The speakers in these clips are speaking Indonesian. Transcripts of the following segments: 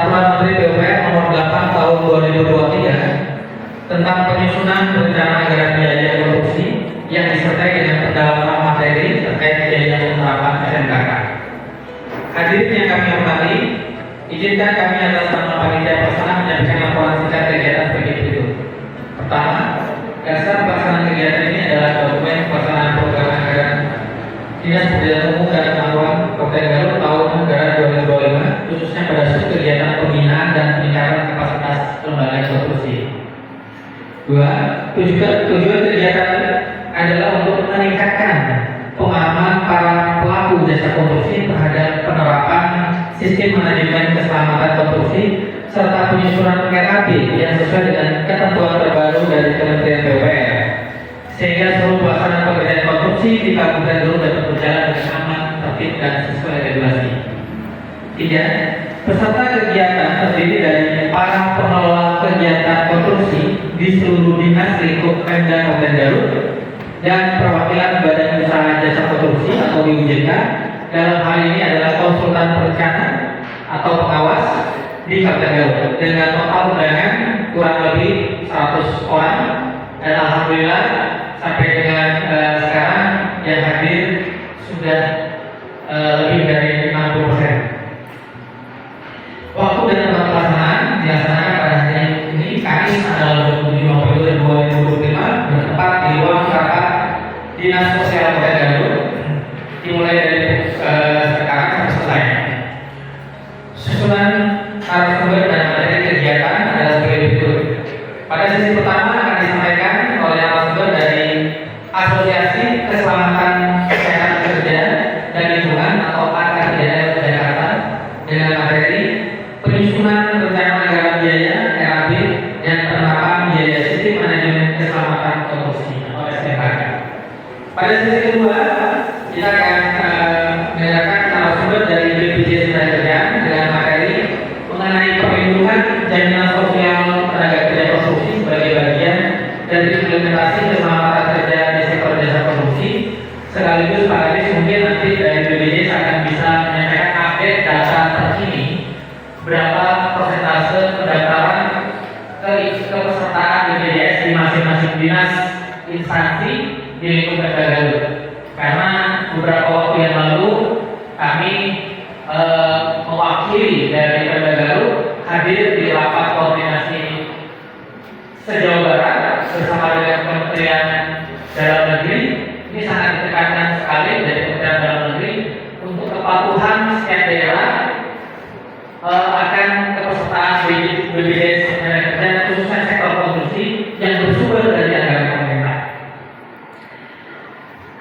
Peraturan Menteri PUPR Nomor 8 Tahun 2023 tentang penyusunan rencana anggaran biaya korupsi yang disertai dengan pendalaman materi terkait biaya penerapan SMKK. Hadirin yang kami hormati, izinkan kami atas nama panitia pelaksana menyampaikan laporan singkat kegiatan sebagai berikut. Pertama, dasar pelaksanaan kegiatan ini adalah dokumen pelaksanaan program anggaran Dinas Pemberdayaan Umum dan Pengetahuan Kabupaten Garut tahun anggaran 2025, khususnya pada kegiatan pembinaan dan peningkatan kapasitas lembaga korupsi. Dua, tujuan kegiatan adalah untuk meningkatkan pemahaman para pelaku jasa korupsi terhadap penerapan sistem manajemen keselamatan korupsi serta penyusunan RAB yang sesuai dengan ketentuan terbaru dari Kementerian PUPR, sehingga seluruh pelaksanaan pekerjaan korupsi di Kabupaten Garut dapat berjalan dengan aman, tertib dan sesuai regulasi. Tiga, peserta kegiatan terdiri dari para pengelola kegiatan korupsi di seluruh dinas lingkup Pemda Kabupaten Garut dan perwakilan Badan Usaha Jasa Korupsi atau BUJK. Dalam hal ini adalah konsultan perencana atau pengawas di Kabupaten Garut dengan total undangan kurang lebih 100 orang, dan alhamdulillah sampai dengan sekarang yang hadir sudah lebih dari 60%. Waktu dan tempat pelaksanaan dilaksanakan pada hari ini Kamis tanggal 25 Oktober 2025 bertempat di ruang rapat Dinas Sosial Kabupaten Garut, dimulai dari sekarang sampai selesai. Susunan narasumber dan materi kegiatan adalah sebagai berikut. Pada sesi pertama akan disampaikan oleh narasumber dari Asosiasi Keselamatan Kesehatan Kerja dan Lingkungan atau AKKJ Jakarta dengan materi penyusunan rencana anggaran biaya RAB dan penerapan biaya sistem manajemen keselamatan korupsi atau SMKK. Pada sesi kedua kita akan mendengarkan narasumber dari BPJS Ketenagakerjaan dengan materi mengenai perlindungan jaminan sosial tenaga kerja korupsi sebagai bagian dari implementasi keselamatan kerja di sektor jasa korupsi. Sekaligus Pak Kadis mungkin nanti dari BPJS akan bisa menyampaikan update data terkini berapa persentase pendaftaran kepesertaan BPJS di masing-masing dinas instansi di lingkup Pemda Garut. Karena beberapa waktu yang lalu kami mewakili dari Pemda Garut hadir di rapat koordinasi sejauh barat bersama dengan Kementerian Dalam Negeri. Ini sangat ditekankan sekali dari Kementerian Dalam Negeri untuk kepatuhan setiap daerah akan kepesertaan BPJS dan khususnya sektor konstruksi yang bersumber dari anggaran pemerintah.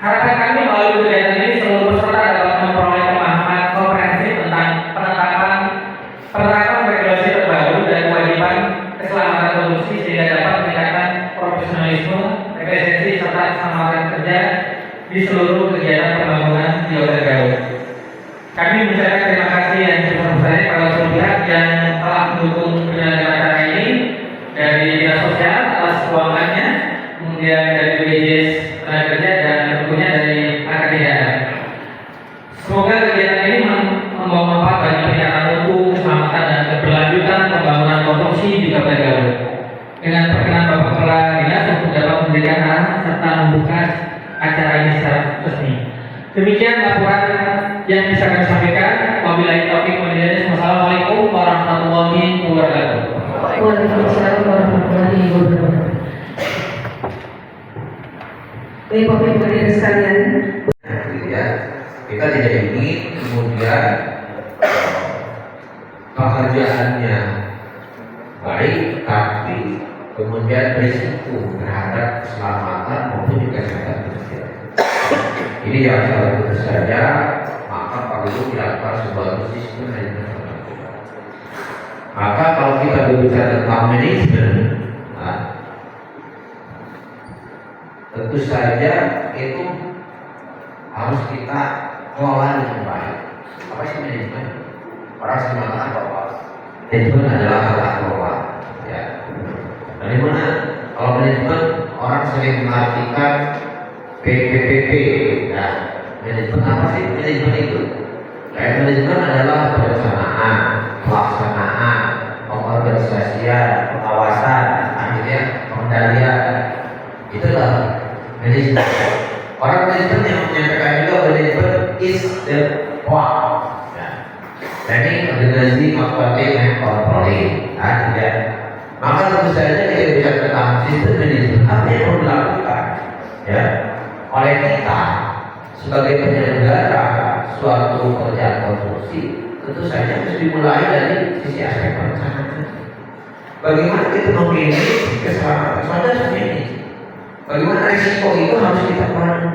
Harapan kami melalui kegiatan ini seluruh peserta dapat memperoleh pemahaman komprehensif tentang penerapan regulasi terbaru dan kewajiban keselamatan korupsi sehingga dapat meningkatkan profesionalisme, efisiensi serta keselamatan kerja di seluruh kegiatan pembangunan di Kabupaten Garut. Kami mengucapkan terima kasih yang sebesar-besarnya pada seluruh pihak yang telah mendukung penyelenggaraan acara ini, dari Dinas Sosial atas keuangannya, kemudian dari BPJS Ketenagakerjaan dan tentunya dari AKKJ. Semoga kegiatan ini membawa manfaat bagi peningkatan mutu, keselamatan dan keberlanjutan pembangunan korupsi di Kabupaten Garut. Dengan perkenan Bapak Kepala Dinas untuk dapat memberikan arahan serta membuka acara ini secara resmi. Demikian laporan yang bisa kami sampaikan. Wabillahi taufiq wal hidayah. Wassalamualaikum warahmatullahi wabarakatuh. Waalaikumsalam warahmatullahi wabarakatuh. Baik Bapak Ibu hadirin sekalian, kita tidak ingin kemudian pekerjaannya baik tapi kemudian risiko terhadap keselamatan maupun juga kesehatan kerja. Ini yang tentu saja maka perlu dilakukan sebuah sistem manajemen. Maka kalau kita berbicara tentang manajemen, tentu saja itu harus kita kelola dengan baik. Apa sih manajemen? Orang sering mengatakan bahwa manajemen adalah alat kelola. Ya. Bagaimana? Kalau manajemen orang sering mengartikan PPPP. Nah, manajemen apa sih manajemen itu? Manajemen adalah perencanaan, pelaksanaan, penilaian, pengawasan, akhirnya pengendalian. Itulah manajemen. Orang manajemen yang menyatakan juga manajemen is the one. Planning, organizing, operating, and controlling. Ya. Maka tentu saja kita bicara tentang sistem manajemen, apa yang perlu dilakukan ya oleh kita sebagai penyelenggara suatu pekerjaan konstruksi. Tentu saja harus dimulai dari sisi aspek perencanaan. Bagaimana kita memilih keselamatan saudara ini? Bagaimana risiko itu harus kita pahami.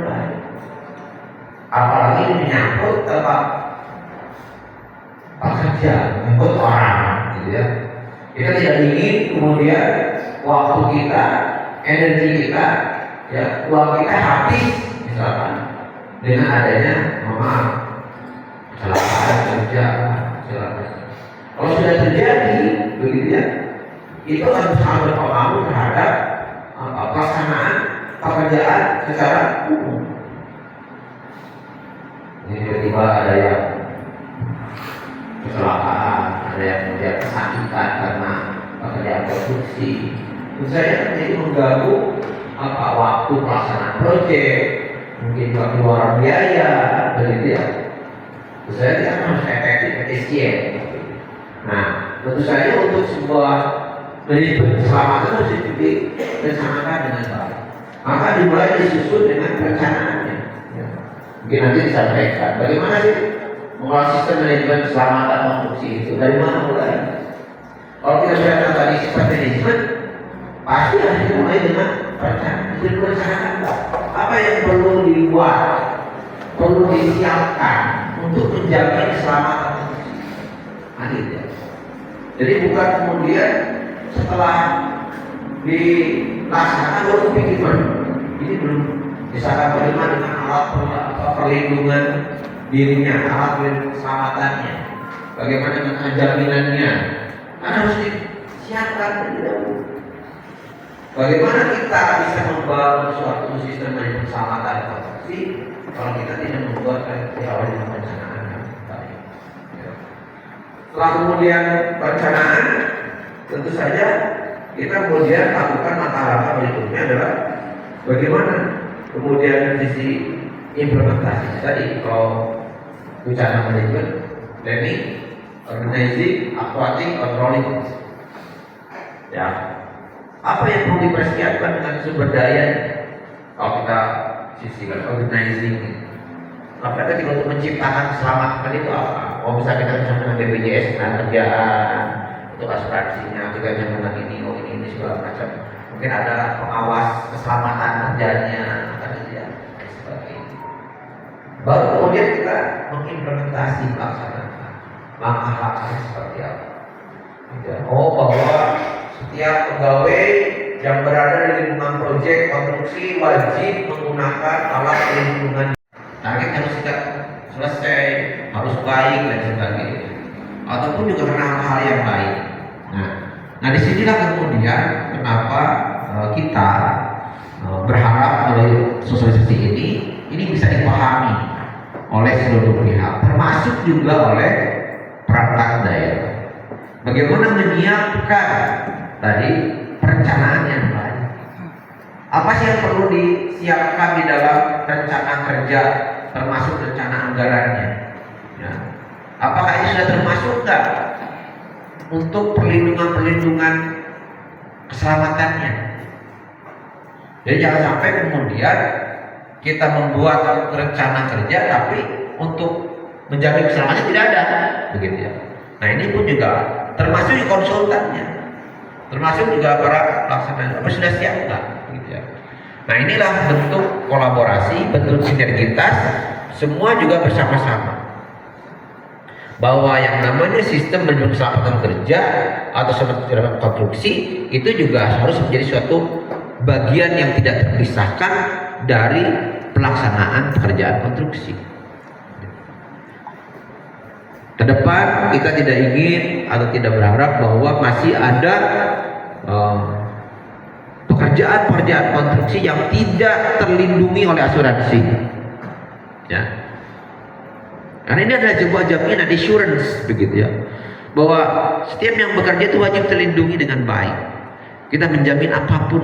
Apalagi menyangkut tentang pekerja, menyangkut orang, gitu ya. Kita tidak ingin kemudian waktu kita, energi kita, ya, uang kita habis, misalkan dengan adanya kecelakaan kerja, kalau sudah terjadi, begitu ya, itu akan sangat berpengaruh terhadap pelaksanaan pekerjaan secara umum. Ini tiba-tiba ada yang kecelakaan, ada yang kemudian kesakitan karena pekerjaan konstruksi. Menurut saya jadi mengganggu waktu pelaksanaan proyek, mungkin juga keluar biaya, begitu ya. Menurut saya kita harus efektif, efisien. Nah, tentu saja untuk sebuah manajemen keselamatan harus direncanakan dengan baik. Maka dimulai disusun dengan perencanaannya. Ya. Mungkin nanti disampaikan bagaimana sih mengelola sistem manajemen keselamatan konstruksi itu, dari mana mulai? Kalau kita bicara tadi sistem manajemen, pasti harus dimulai dengan perencanaan. Direncanakan apa yang perlu dibuat, perlu disiapkan untuk menjaga keselamatan konstruksi. Ya. Jadi bukan kemudian setelah dilaksanakan baru pikir ini belum misalkan bagaimana dengan alat perlindungan dirinya, alat perlindungan keselamatannya, bagaimana dengan jaminannya, karena harus disiapkan terlebih dahulu. Bagaimana kita bisa membangun suatu sistem manajemen keselamatan konstruksi kalau kita tidak membuat diawali dengan perencanaan yang baik. Setelah kemudian perencanaan, tentu saja kita kemudian lakukan langkah-langkah berikutnya adalah bagaimana kemudian sisi implementasi tadi. Kalau bicara manajemen, planning, organizing, aquatic, controlling, ya apa yang perlu dipersiapkan dengan sumber daya? Kalau kita sisikan organizing, apa tadi untuk menciptakan keselamatan itu apa? Oh, bisa kita dengan BPJS, dengan kerjaan, untuk asuransinya, kita dengan ini segala macam. Mungkin ada pengawas keselamatan kerjanya, dan sebagainya. Baru kemudian kita mengimplementasi pelaksanaan langkah-langkahnya seperti apa. Oh, bahwa setiap pegawai yang berada di lingkungan proyek konstruksi wajib menggunakan alat pelindungan. Target harus tidak selesai, harus baik dan sebagainya. Ataupun juga karena hal yang lain. Nah disinilah kemudian kenapa kita berharap oleh sosialisasi ini bisa dipahami oleh seluruh pihak, termasuk juga oleh perangkat daerah. Bagaimana menyiapkan tadi perencanaan yang baik? Apa sih yang perlu disiapkan di dalam rencana kerja, termasuk rencana anggarannya? Ya. Apakah ini sudah termasuk enggak untuk perlindungan keselamatannya? Jadi jangan sampai kemudian kita membuat rencana kerja tapi untuk menjamin keselamatan tidak ada, begitu ya. Nah ini pun juga termasuk di konsultannya, termasuk juga para pelaksana, apa sudah siap enggak, gitu ya. Nah inilah bentuk kolaborasi, bentuk sinergitas, semua juga bersama-sama. Bahwa yang namanya sistem manajemen keselamatan kerja atau sistem konstruksi itu juga harus menjadi suatu bagian yang tidak terpisahkan dari pelaksanaan pekerjaan konstruksi. Kedepan kita tidak ingin atau tidak berharap bahwa masih ada pekerjaan-pekerjaan konstruksi yang tidak terlindungi oleh asuransi. Ya. Karena ini adalah sebuah jaminan, assurance, begitu ya. bahwa setiap yang bekerja itu wajib terlindungi dengan baik. Kita menjamin apapun.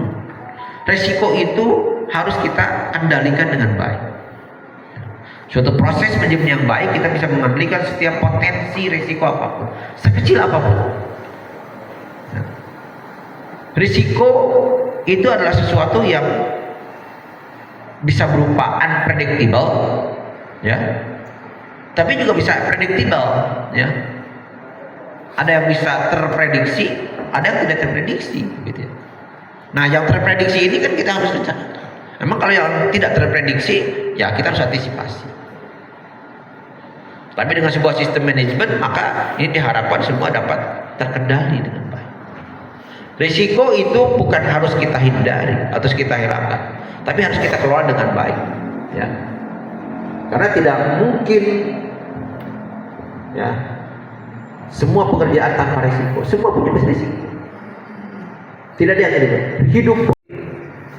Resiko itu harus kita kendalikan dengan baik. Suatu proses manajemen yang baik, kita bisa mengendalikan setiap potensi resiko apapun, sekecil apapun. Risiko itu adalah sesuatu yang bisa berupa unpredictable, ya, tapi juga bisa predictable, ya. Ada yang bisa terprediksi, ada yang tidak terprediksi, gitu ya. Nah, yang terprediksi ini kan kita harus rencanakan. Memang kalau yang tidak terprediksi, ya kita harus antisipasi. Tapi dengan sebuah sistem manajemen, maka ini diharapkan semua dapat terkendali dengan baik. Risiko itu bukan harus kita hindari atau kita hilangkan, tapi harus kita kelola dengan baik, ya. Karena tidak mungkin, ya, semua pekerjaan tanpa risiko. Semua punya risiko. Tidak ada yang tidak. Hidup.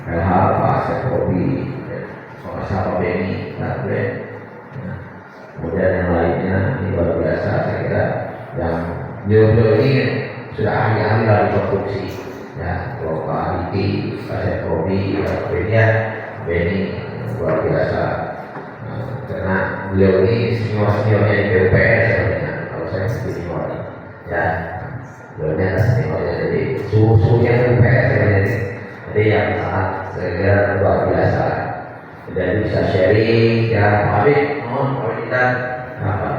Hal fase hobi, sama Benny, kemudian yang lainnya ini luar biasa. Saya kira yang beliau ini sudah ahli-ahli dalam konstruksi, ya. Kalau Pak Aditi, Pak Sekobi, kemudian Benny luar biasa. Karena beliau ini senior-seniornya di PUPR sebenarnya. Kalau saya senior, ya, beliau ini adalah seniornya, jadi suhunya PUPR sebenarnya. Jadi yang sangat saya kira luar biasa. Jadi bisa sharing, ya, Pak Habib, mohon kita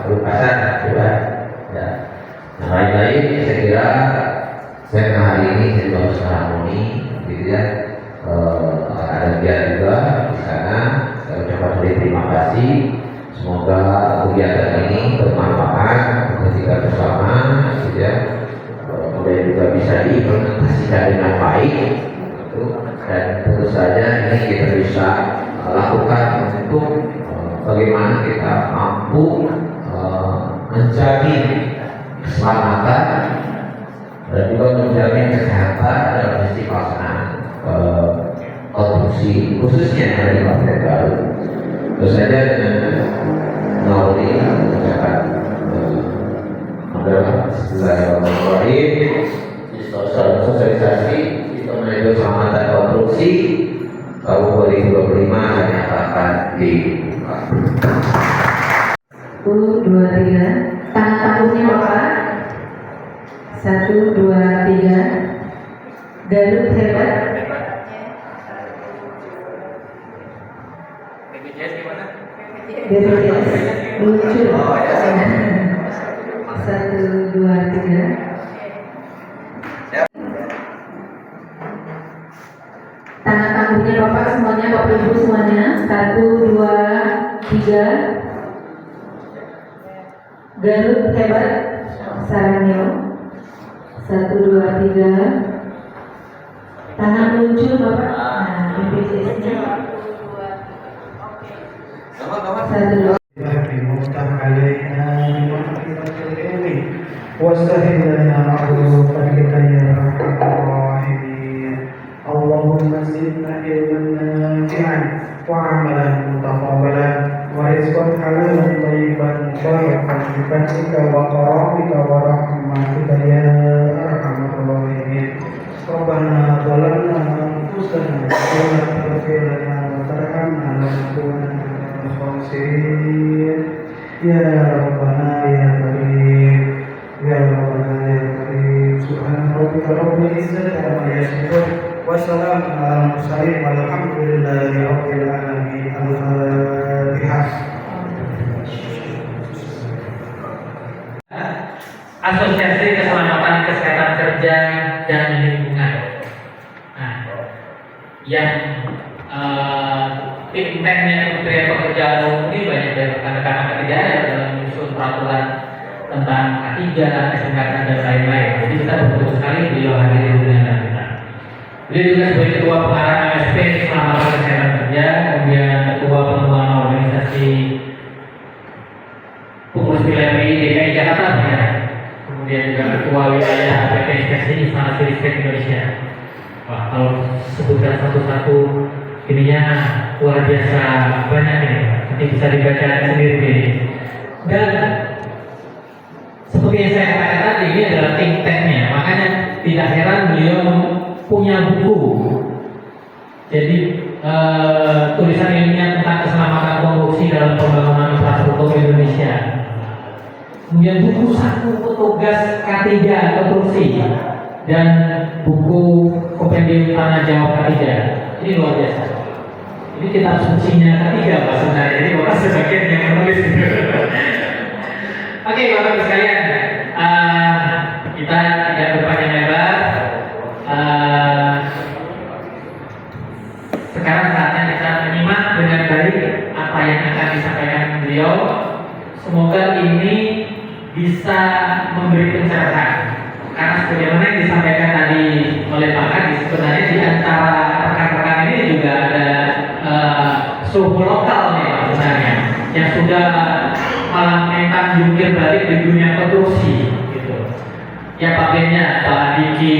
berupasan juga, ya. Yang lain-lain saya kira saya hari ini saya baru seremoni, gitu ya. Ada dia juga di sana. Saya ucapkan terima kasih. Semoga kegiatan ini bermanfaat ketika bersama, gitu ya. Kemudian juga bisa diimplementasikan dengan baik, gitu. Dan tentu saja ini kita bisa lakukan untuk bagaimana kita mampu menjamin keselamatan dan juga menjamin kesehatan dalam sisi pelaksanaan konstruksi khususnya dari Partai Baru. Tentu saja dengan melalui mengucapkan Bismillahirrahmanirrahim, sosialisasi sistem manajemen keselamatan konstruksi tahun 2025 saya nyatakan dibuka. 1, 2, 3. Tangan tangguhnya Bapak. 1, 2, 3. Garut hebat. BPJS gimana? BPJS lucu. 1, 2, 3. Tangan tangguhnya Bapak semuanya, Bapak Ibu semuanya. 1, 2, 3. Garut hebat. Saranio. 1, 2, 3. Tangan lucu Bapak. Nah, BPJS-nya. 1, 2. المفتح علينا بمغفرة العلم واستهل لنا عدوك بك يا ارحم الراحمين. اللهم زدنا علما نافعا وعملا متقبلا ورزقا حلالا طيبا مباركا بفضلك وكرامك ورحمتك يا ارحم الراحمين. ربنا ظلمنا انفسنا ولا تغفر لنا وترحمنا لنكونن الخاسرين. يا ربنا يا كريم يا ربنا يا كريم. سبحان ربك رب العزة عما يصفون وسلام على المرسلين والحمد لله رب العالمين. الفاتحة. Asosiasi Keselamatan Kesehatan Kerja dan Lingkungan. Nah, yang think tanknya Kementerian Pekerjaan Umum ini banyak dari rekan-rekan kerja dalam menyusun peraturan tentang K3, SMK dan lain-lain. Jadi kita beruntung sekali beliau hadir di dengan kita. Beliau juga sebagai Ketua Pengarah MSP Keselamatan Kesehatan Kerja, kemudian Ketua Pengembangan Organisasi Pengurus Wilayah DKI Jakarta, ya. Kemudian juga Ketua Wilayah PT Inspeksi Instalasi Listrik Indonesia. Wah, kalau sebutkan satu-satu ininya luar biasa banyak ini, nanti bisa dibaca sendiri. Dan seperti yang saya katakan tadi, tidak heran beliau punya buku. Jadi tulisan ilmiah tentang keselamatan konstruksi dalam pembangunan infrastruktur Indonesia. Kemudian buku satu petugas K3 konstruksi dan buku kompendium tanah Jawa K3. Ini luar biasa. Ini kitab sucinya K3 Pak sebenarnya. Ini Bapak sebagian yang menulis. Oke Bapak Ibu sekalian, kita tidak berpanjang lebar. Sekarang saatnya kita menyimak dengan baik apa yang akan disampaikan beliau. Semoga ini bisa memberi pencerahan. Karena sebagaimana yang disampaikan tadi oleh Pak Kadis, sebenarnya di antara rekan-rekan ini juga ada suhu lokal nih Pak sebenarnya yang sudah malah mentang jungkir balik di dunia konstruksi gitu. Ya Pak Benya, Pak Diki,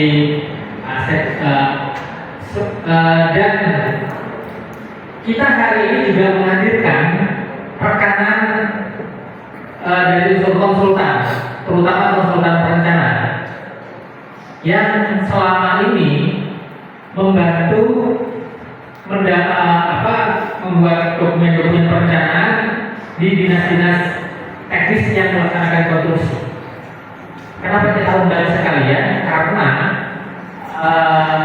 Asep, dan kita hari ini juga menghadirkan rekanan dari unsur konsultan, terutama konsultan perencana yang selama ini membantu membuat dokumen-dokumen perencanaan di dinas-dinas teknis yang melaksanakan konstruksi. Kenapa kita undang sekalian? Karena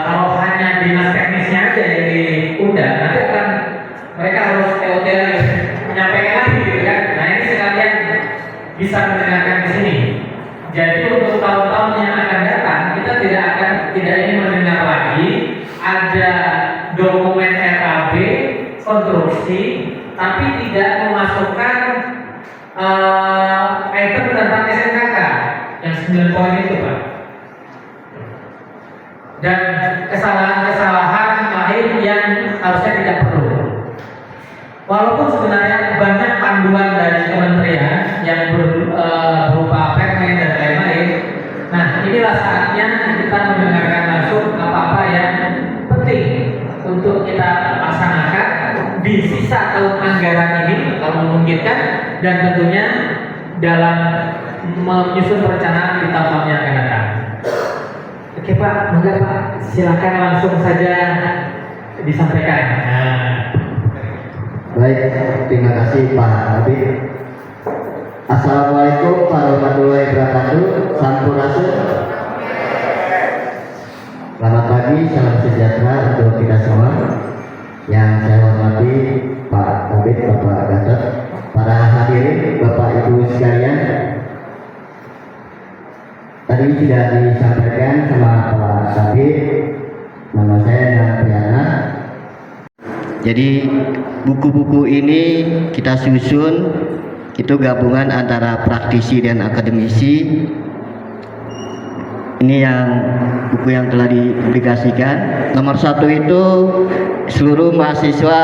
kalau hanya dinas teknisnya aja yang diundang, nanti akan mereka harus TOTL menyampaikan lagi gitu kan. Nah ini sekalian bisa mendengarkan di sini. Jadi untuk tahun-tahun yang akan datang kita tidak ingin mendengar lagi ada dokumen RAB konstruksi tapi tidak memasukkan item tentang SMKK yang 9 poin itu Pak. Dan kesalahan-kesalahan lain yang harusnya tidak perlu. Walaupun sebenarnya banyak panduan dari kementerian yang berupa permen dan lain-lain. Nah, inilah saatnya kita mendengarkan langsung apa-apa yang penting untuk kita laksanakan di sisa tahun anggaran ini kalau memungkinkan, dan tentunya dalam menyusun perencanaan di tahun-tahun yang akan datang. Oke Pak, enggak Pak, silakan langsung saja disampaikan. Baik, terima kasih Pak Habib. Assalamualaikum warahmatullahi wabarakatuh. Sampurasun. Selamat pagi, salam sejahtera untuk kita semua. Yang saya hormati Pak Habib, Bapak Gatot, para hadirin, Bapak Ibu sekalian. Tadi sudah disampaikan sama Pak Habib, nama saya Nana Priana. Jadi buku-buku ini kita susun, itu gabungan antara praktisi dan akademisi. Ini yang buku yang telah dipublikasikan. Nomor 1 itu seluruh mahasiswa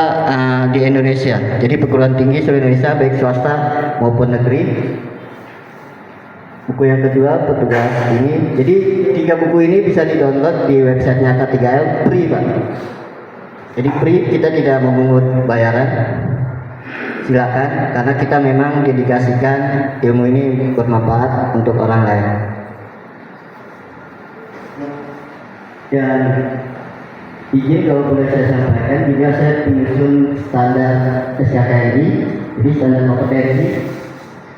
di Indonesia. Jadi perguruan tinggi seluruh Indonesia baik swasta maupun negeri. Buku yang kedua petugas ini. Jadi 3 buku ini bisa di-download di websitenya K3L free Pak. Jadi free, kita tidak memungut bayaran. Silakan, karena kita memang dedikasikan ilmu ini bermanfaat untuk orang lain. Dan izin kalau boleh saya sampaikan juga, saya menyusun standar SKKRI. Jadi standar kompetensi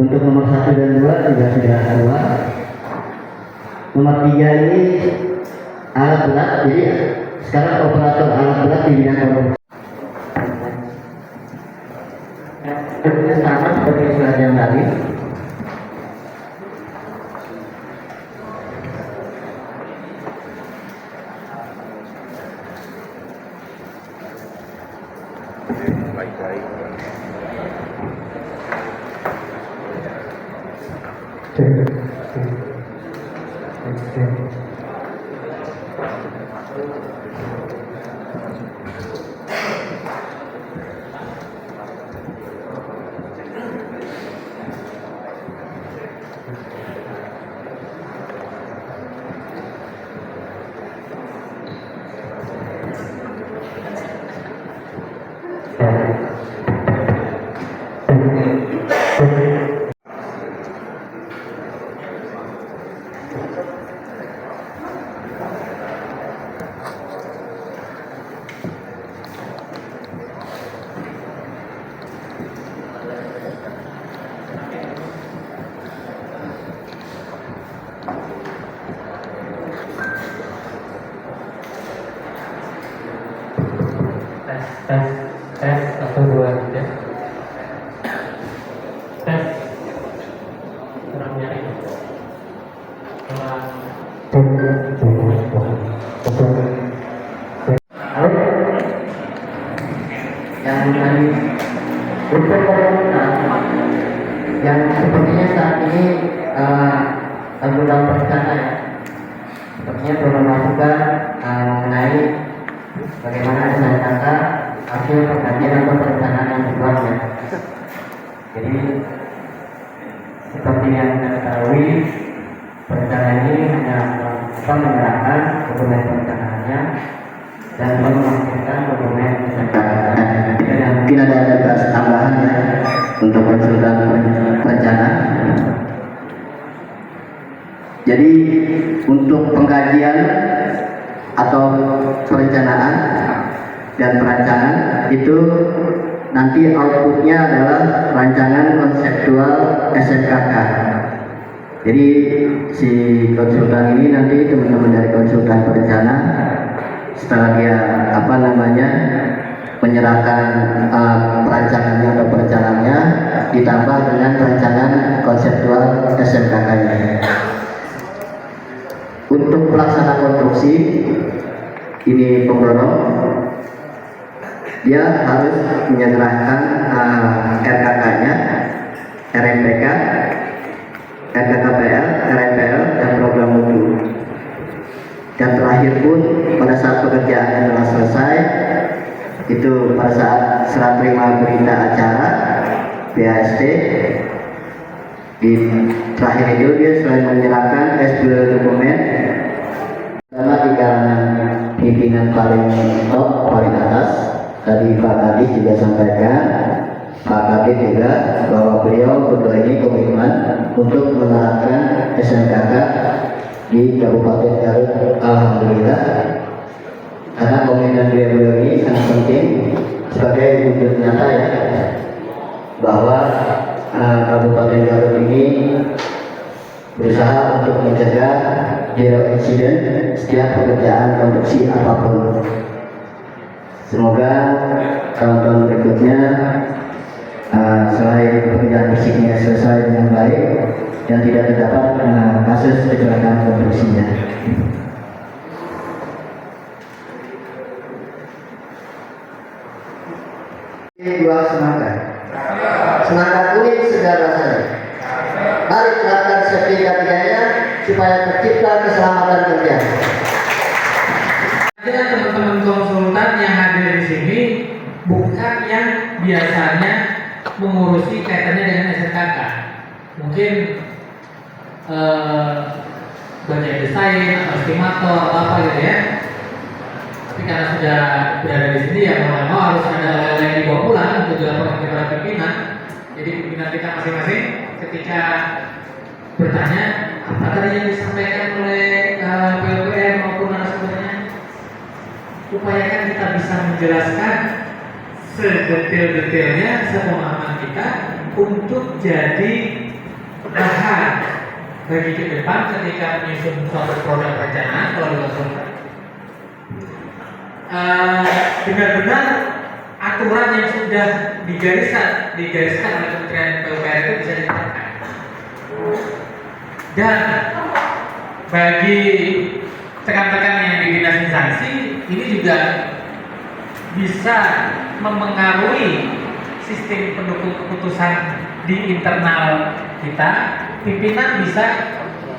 untuk nomor 1 dan 2 juga sudah keluar. Nomor 3 ini alat berat. Jadi sekarang operator alat berat di bidang konstruksi sama seperti surat yang tadi. Tes, tes, 1, 2, 3. Tes. Kurang nyari. Yang tadi untuk pemerintah yang sepertinya saat ini anggota perencana ya, sepertinya belum masukan mengenai bagaimana SNKK hasil pengkajian atau perencanaan yang dibuatnya. Jadi seperti yang kita ketahui, perencana ini hanya menyerahkan dokumen perencanaannya dan belum menghasilkan dokumen SNKK. Mungkin ada tambahan ya untuk konsultan perencana. Jadi untuk pengkajian atau perencanaan dan perancangan itu nanti outputnya adalah rancangan konseptual SNKK. Jadi si konsultan ini nanti teman-teman dari konsultan perencana setelah dia menyerahkan perancangannya atau perencanaannya ditambah dengan rancangan konseptual SNKK-nya. Untuk pelaksana konstruksi ini pemborong dia harus menyerahkan RKK-nya, RMPK, RKKPL, RMPL, dan program mutu. Dan terakhir pun pada saat pekerjaannya telah selesai, itu pada saat serah terima berita acara BAST, di terakhir itu dia selain menyerahkan S2 dokumen karena di kalangan pimpinan paling top, paling atas. Tadi Pak Kadis juga sampaikan, Pak Kadis juga bahwa beliau berdua ini komitmen untuk menerapkan SNKK di Kabupaten Garut. Alhamdulillah, karena komitmen beliau ini sangat penting sebagai wujud nyata ya bahwa Kabupaten Garut ini berusaha untuk mencegah zero accident setiap pekerjaan konstruksi apapun. Semoga tahun-tahun berikutnya selain pekerjaan fisiknya selesai dengan baik dan tidak terdapat kasus kecelakaan konstruksinya. Dua semangat. Semangat unik segar rasanya. Mari terapkan safety ketiganya supaya tercipta keselamatan kerja. Ada teman-teman konsultan yang hadir di sini bukan yang biasanya mengurusi kaitannya dengan SNKK. Mungkin bagian desain atau estimator atau apa gitu ya. Tapi karena sudah berada di sini ya mau harus ada oleh-oleh yang dibawa pulang untuk dilaporkan kepada pimpinan. Jadi pimpinan kita masing-masing ketika bertanya apa tadi yang disampaikan oleh PUPR maupun narasumbernya, upayakan kita bisa menjelaskan sedetail-detailnya sepemahaman kita untuk jadi bahan bagi ke depan ketika menyusun suatu produk perencanaan kalau dilakukan. Benar-benar aturan yang sudah digariskan oleh Kementerian PUPR itu bisa diterapkan. Dan bagi rekan-rekan yang di dinas instansi ini juga bisa memengaruhi sistem pendukung keputusan di internal kita. Pimpinan bisa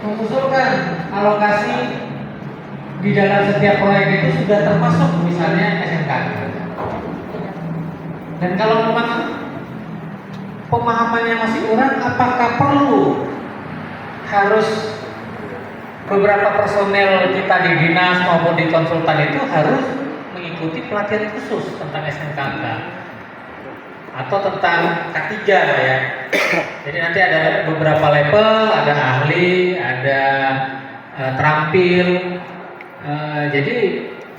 mengusulkan alokasi di dalam setiap proyek itu sudah termasuk misalnya SNK. Dan kalau memang pemahamannya masih kurang, apakah perlu harus beberapa personel kita di dinas maupun di konsultan itu harus mengikuti pelatihan khusus tentang SNKK atau tentang K3 ya. Jadi nanti ada beberapa level, ada ahli, ada terampil. Jadi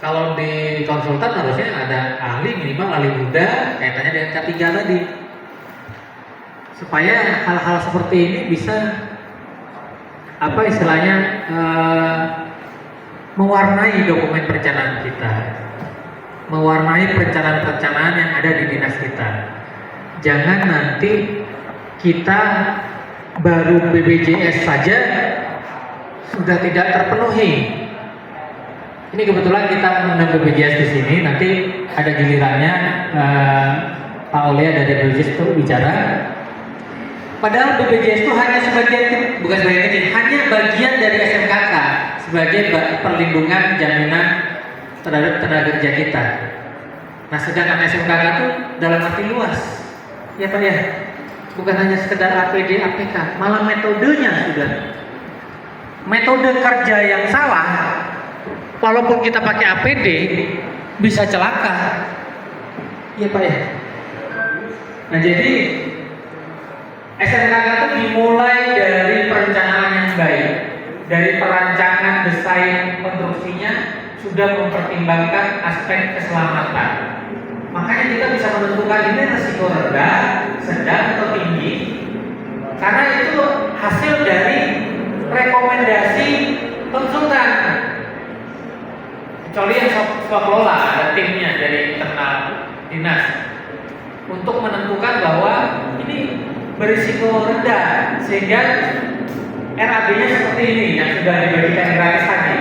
kalau di konsultan harusnya ada ahli minimal ahli muda kaitannya dengan K3 tadi, supaya hal-hal seperti ini bisa apa istilahnya mewarnai dokumen perencanaan kita, mewarnai perencanaan-perencanaan yang ada di dinas kita. Jangan nanti kita baru BPJS saja sudah tidak terpenuhi. Ini kebetulan kita mengundang BPJS di sini. Nanti ada gilirannya Pak Olia dari BPJS itu bicara. Padahal BPJS itu hanya sebagian, bukan sebagian kecil, hanya bagian dari SMKK sebagai perlindungan jaminan terhadap tenaga kerja kita. Nah, sedangkan SMKK itu dalam arti luas, ya Pak ya, bukan hanya sekedar APD, APK, malah metodenya sudah. Metode kerja yang salah, walaupun kita pakai APD, bisa celaka, ya Pak ya. Nah, jadi SMKK itu dimulai dari perencanaan yang baik, dari perancangan desain konstruksinya sudah mempertimbangkan aspek keselamatan. Makanya kita bisa menentukan ini resiko rendah, sedang atau tinggi, karena itu hasil dari rekomendasi konsultan. Kecuali yang swaklola, ada timnya dari internal dinas untuk menentukan bahwa ini berisiko rendah, sehingga RAB-nya seperti ini yang sudah dibagikan gratis tadi.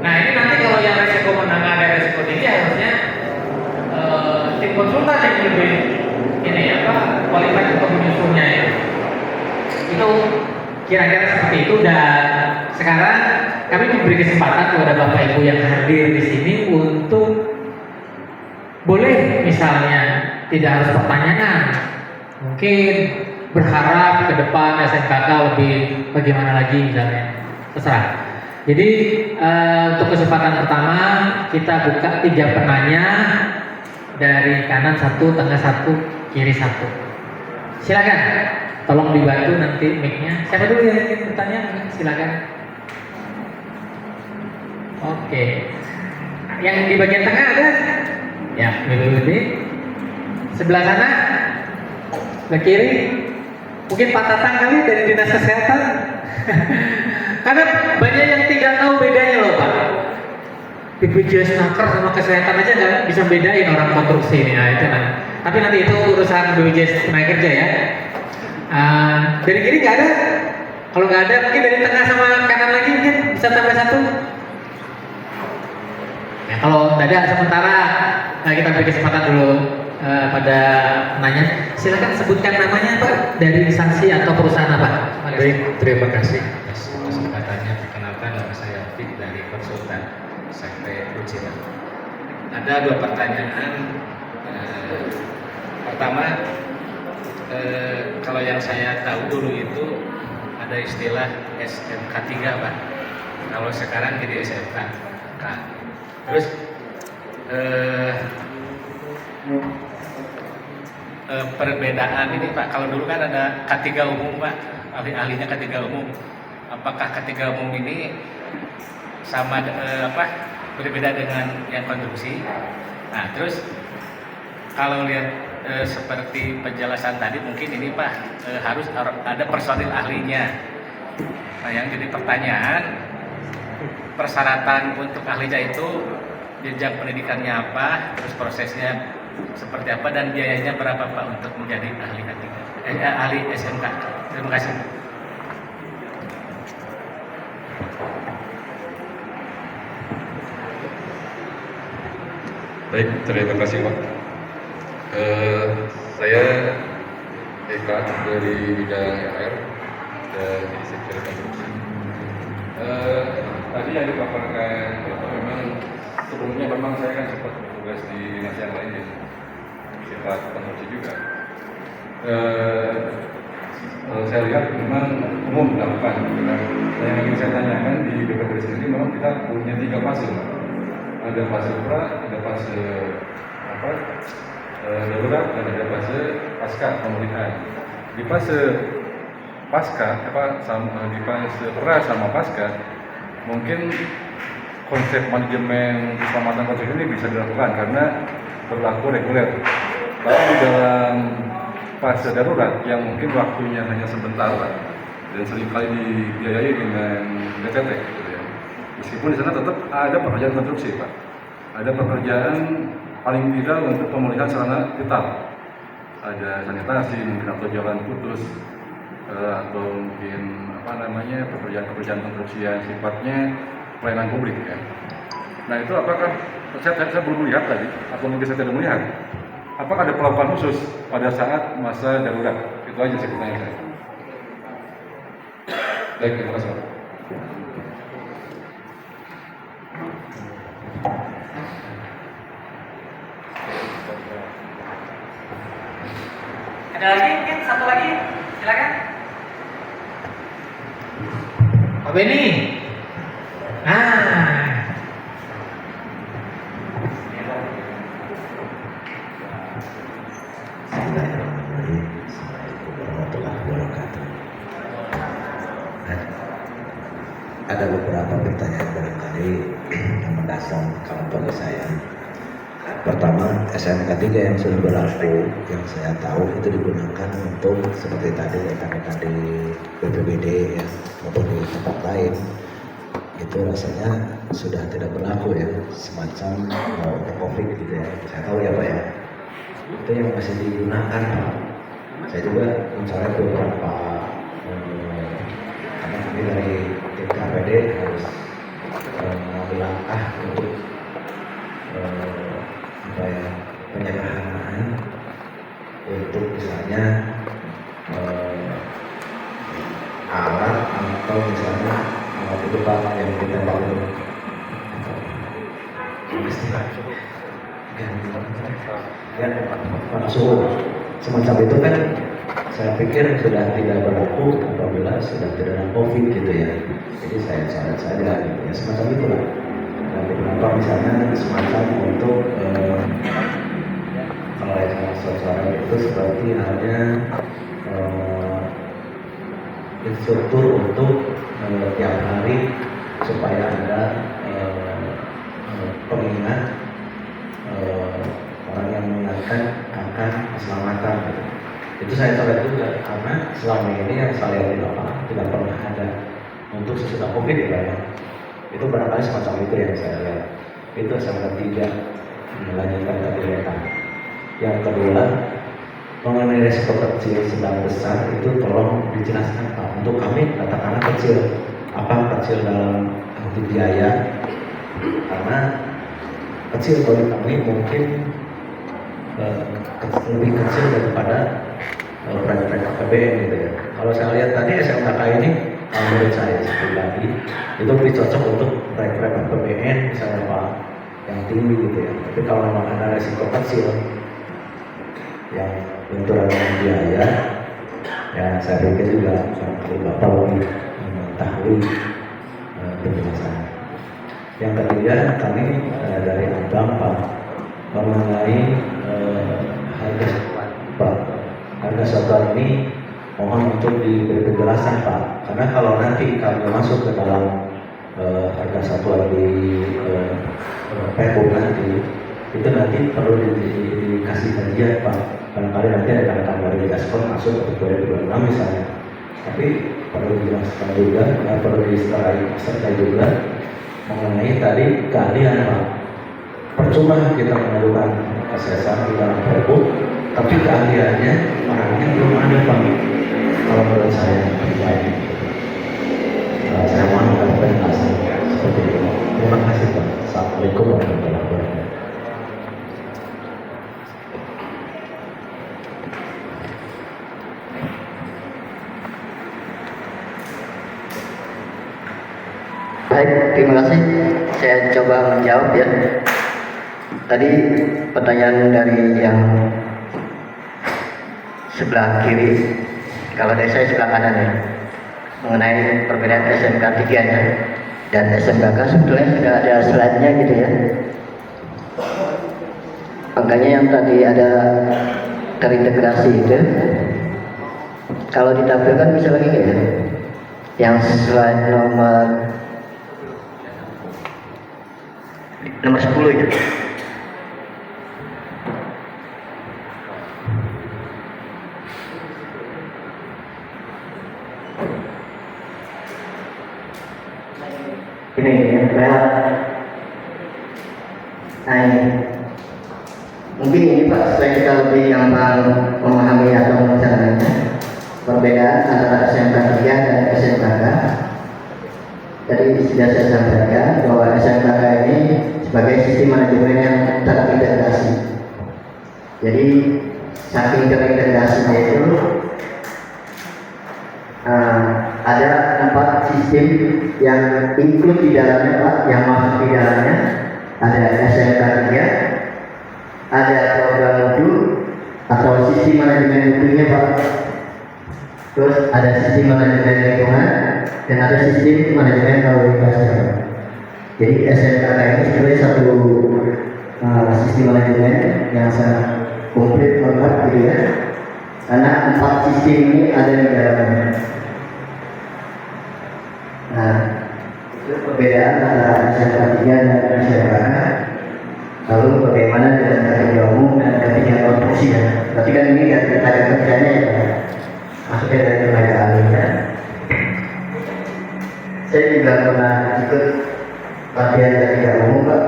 Nah, ini nanti kalau yang resiko menengah dan resiko tinggi harusnya tim konsultan yang lebih ini qualified untuk menyusunnya ya. Itu kira-kira seperti itu. Dan sekarang kami memberi kesempatan kepada Bapak Ibu yang hadir di sini untuk boleh misalnya tidak harus pertanyaan, mungkin berharap ke depan SMKK lebih bagaimana lagi misalnya, terserah. Jadi untuk kesempatan pertama kita buka 3 penanya, dari kanan 1, tengah 1, kiri 1. Silakan, tolong dibantu nanti mic-nya. Siapa dulu yang ingin bertanya? Silakan. Oke. Yang di bagian tengah ada? Ya, lebih. Sebelah sana? Sebelah kiri? Mungkin Pak Tatang kali dari Dinas Kesehatan. Karena banyak yang tidak tahu bedanya loh Pak. BPJS Naker sama kesehatan aja nggak bisa bedain orang konstruksi ini. Nah, itu nah. Tapi nanti itu urusan BPJS tenaga kerja ya. Dari kiri nggak ada? Kalau nggak ada mungkin dari tengah sama kanan lagi mungkin bisa tambah 1. Ya, kalau nggak ada sementara kita beri kesempatan dulu pada penanya. Silakan sebutkan namanya Pak, dari instansi atau perusahaan apa? Baik, terima kasih atas kesempatannya. Perkenalkan, nama saya Fik dari konsultan Sakti Ujira. Ada 2 pertanyaan. Pertama, kalau yang saya tahu dulu itu ada istilah SMK 3 Pak. Kalau sekarang jadi SMK. Terus perbedaan ini Pak, kalau dulu kan ada K3 umum Pak, ahli-ahlinya K3 umum. Apakah K3 umum ini sama berbeda dengan yang konstruksi? Nah, terus kalau lihat seperti penjelasan tadi mungkin ini Pak harus ada personil ahlinya. Nah, yang jadi pertanyaan, persyaratan untuk ahlinya itu jenjang pendidikannya apa, terus prosesnya seperti apa, dan biayanya berapa Pak untuk menjadi ahli SMK. Terima kasih. Baik, terima kasih Pak. Saya Eka dari bidang HR dan sektor konstruksi. Tadi yang dipaparkan Bapak, memang sebelumnya memang saya kan sempat bertugas di dinas yang lain yang sifat konstruksi juga. Saya lihat memang umum dilakukan. Nah, yang ingin saya tanyakan di BPD sendiri memang kita punya 3 fase, Pak. Ada fase pra, ada fase darurat, dan ada fase pasca pemulihan. Di fase pasca, di fase pra sama pasca, mungkin konsep manajemen keselamatan konstruksi ini bisa dilakukan karena berlaku reguler. Tapi di dalam fase darurat yang mungkin waktunya hanya sebentar dan seringkali dibiayai dengan DTT, gitu ya. Meskipun di sana tetap ada pekerjaan konstruksi, Pak. ada pekerjaan paling tidak untuk pemulihan sarana vital. Ada sanitasi, mungkin atau jalan putus, atau mungkin pekerjaan-pekerjaan konstruksi yang sifatnya pelayanan publik ya. Nah itu apakah saya belum melihat tadi, atau mungkin saya tidak melihat, apakah ada perlakuan khusus pada saat masa darurat? Itu aja sih pertanyaan saya. Baik, terima kasih. Ada lagi mungkin satu lagi, silakan. Pak Beni. Ada beberapa pertanyaan barangkali yang mendasar kalau bagi saya. Pertama, SMK 3 yang sudah berlaku, yang saya tahu itu digunakan untuk seperti tadi rekan-rekan di BPBD ya, maupun di tempat lain, itu rasanya sudah tidak berlaku ya, semacam untuk COVID gitu ya. Saya tahu ya Pak ya, itu yang masih digunakan Pak. Saya juga mencari beberapa karena kami dari tim KPD harus mengambil langkah untuk penyederhanaan untuk misalnya alat atau misalnya alat itu Pak yang kita bangun suhu semacam itu kan saya pikir sudah tidak berlaku apabila sudah tidak ada COVID gitu ya. Jadi saya saran saja gitu ya, semacam itulah. Dan beberapa misalnya semacam untuk pelayanan suara itu seperti halnya instruktur untuk tiap hari supaya ada pengingat orang yang mengingatkan akan keselamatan gitu. Itu saya coba juga karena selama ini yang saya lihat di lapangan tidak pernah ada untuk sesudah COVID ya. Itu barangkali semacam itu yang saya lihat. Itu sangat tidak melanjutkan tadi rekan. Yang kedua, mengenai resiko kecil sedang besar itu tolong dijelaskan Pak. Untuk kami katakanlah kecil, apa kecil dalam arti biaya? Karena kecil bagi kami mungkin lebih kecil daripada proyek-proyek APBN gitu ya. Kalau saya lihat tadi SMK ini, menurut saya pribadi itu lebih cocok untuk proyek-proyek APBN misalnya Pak yang tinggi gitu ya. Tapi kalau memang ada resiko kecil yang benturan dengan biaya, ya saya pikir juga barangkali Bapak lebih mengetahui penjelasannya. Yang ketiga, kami dari Abang Pak mengenai harga satuan Pak. Harga satuan ini mohon untuk diberi penjelasan Pak, karena kalau nanti kami masuk ke dalam harga satuan di PEPU nanti, itu nanti perlu dikasih kajian Pak. Barangkali nanti rekan-rekan dari Gaspol masuk untuk 2026 misalnya, tapi perlu dijelaskan juga, perlu disertai juga mengenai tadi keahlian Pak. Percuma kita mengajukan kesehatan di dalam PEPU, tapi keahliannya orangnya belum ada Pak. Kalau menurut saya pribadi, saya mohon penjelasan seperti itu. Terima kasih Pak. Assalamualaikum warahmatullahi wabarakatuh. Baik, terima kasih. Saya coba menjawab ya. Tadi pertanyaan dari yang sebelah kiri, kalau dari saya sebelah kanan ya, mengenai perbedaan SMK 3 nya dan SMKK sebetulnya sudah ada slide-nya gitu ya. Makanya yang tadi ada terintegrasi itu, kalau ditampilkan bisa lagi nggak ya? Yang slide nomor 10 itu. Ini Nah ini mungkin ini Pak, supaya kita lebih gampang memahami atau mencermati perbedaan antara SMK 3 dan SMK K. Tadi sudah saya sampaikan bahwa SMK K ini sebagai sistem manajemen yang terintegrasi. Jadi saking terintegrasinya itu ada 4 sistem yang include di dalamnya Pak, yang masuk di dalamnya. Ada SMK 3, ada program modul atau sistem manajemen modulnya Pak. Terus ada sistem manajemen lingkungan dan ada sistem manajemen lalu lintas. Jadi SMK ini sebenarnya satu sistem manajemen yang sangat komplit lengkap gitu ya. Karena 4 sistem ini ada di dalamnya. Nah, itu perbedaan antara SMK 3 dan SMK K. Lalu bagaimana dengan kerja umum dan kerja konstruksi ya. Berarti kan ini ada kerjanya ya Pak. Maksudnya dari tenaga ahlinya. Saya juga pernah ikut pelatihan kerja umum Pak.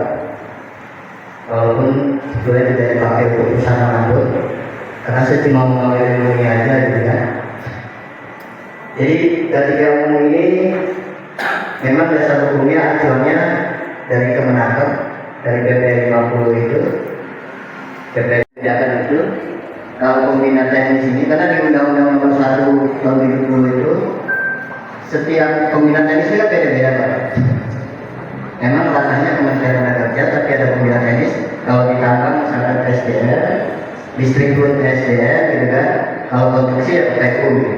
Walaupun sebetulnya tidak dipakai untuk usaha manapun, karena saya cuma mau ilmunya aja gitu kan. Jadi kerja umum ini memang dasar hukumnya acuannya dari Kemenaker, dari PP 50 itu, PP kebijakan itu. Kalau pembinaan teknis ini, karena di Undang-Undang Nomor 1 Tahun 2020 itu setiap pembinaan teknis itu kan beda-beda Pak. Memang ranahnya Kementerian Tenaga Kerja, tapi ada pembinaan teknis. Kalau di tambang misalkan SDM, distribut SDM gitu kan. Kalau konstruksi ya PTU gitu.